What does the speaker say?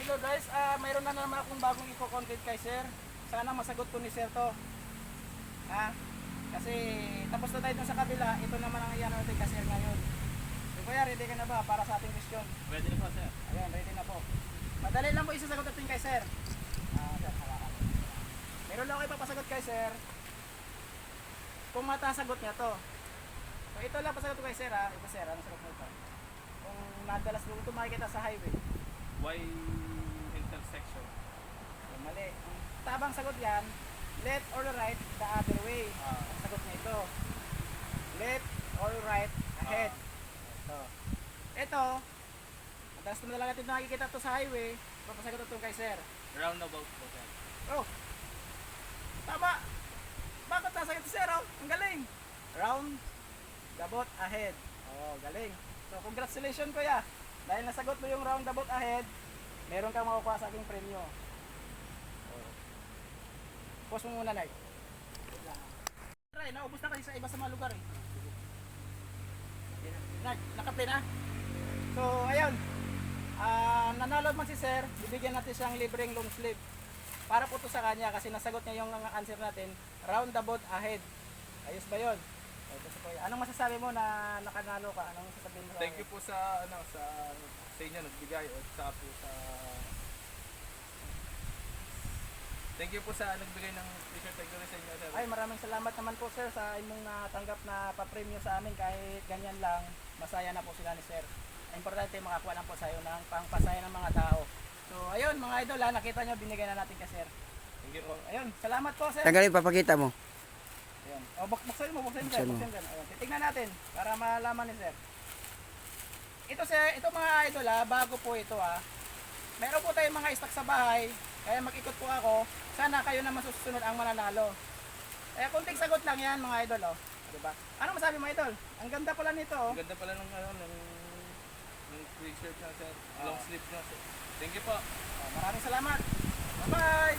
idol guys, mayroon na naman akong bagong i-content kay sir. Sana masagot ko ni sir to. Ha? Kasi tapos na tayo dun sa kabila, ito naman ang iyan natin kay sir ngayon. So kuya, ready ka na ba para sa ating question? Ready na po, sir. Ayan, ready na po. Madali lang po isasagot natin kay sir. Sir, hawakan. Meron lang ako ipapasagot kay sir. Kung matasagot niya to. So ito lang pasagot ko kay sir ha. Ito sir, ano sagot mo ito? Kung madalas mo ito makikita sa highway. Y intersection. So, mali. Ang tabang sagot yan, left or right the other way. Ang sagot niya ito. Left or right ahead. Ito, madalas naman talaga natin nakikita ito sa highway. Papasagot ito kay sir. Roundabout po, sir. Oh, tama. Bakit nasagot si sir? Oh? Ang galing. Round about ahead. Oh, galing. So, congratulations kuya. Dahil nasagot mo yung roundabout ahead, meron kang makukuha sa aking premyo. Oh. Pause mo muna, Nay. Nay, naubos na kasi sa iba sa mga lugar eh. Nay, nakaplay na. So, ayun. Nanalo man si sir, bibigyan natin siyang libreng long sleeve. Para po to sa kanya kasi nasagot niya yung answer natin, roundabout ahead. Ayos ba yun? Ito si Kuya. Anong masasabi mo na nakanalo ka? Anong sasabihin mo? Thank you po sa sa inyo nagbigay o sa po sa Thank you po sa nagbigay ng t-shirt. Thank you rin sa inyo, sir. Ay, maraming salamat naman po sir sa inyong natanggap na pa-premyo sa amin. Kahit ganyan lang, masaya na po sila ni sir. Importante makakuha lang po sa iyo ng pangpasaya ng mga tao. So ayun mga idol, nakita nyo binigay na natin kay sir. Thank you po. Ayun, salamat po sir. Tanggalin, papakita mo. Ayun. O, buksan mo, buksan mo. Buksan mo. Buksan mo. Ayun, titignan natin para malaman ni sir. Ito sir, ito mga idol bago po ito meron po tayong mga stock sa bahay, kaya mag-ikot po ako. Sana kayo naman susunod ang mananalo. Kaya kunting sagot lang yan mga idol diba? Ano masabi mo idol? Ang ganda pala nito Ang ganda pala ng t-shirt na, sir. Long sleeve na, sir. Thank you po. Maraming salamat. Bye-bye.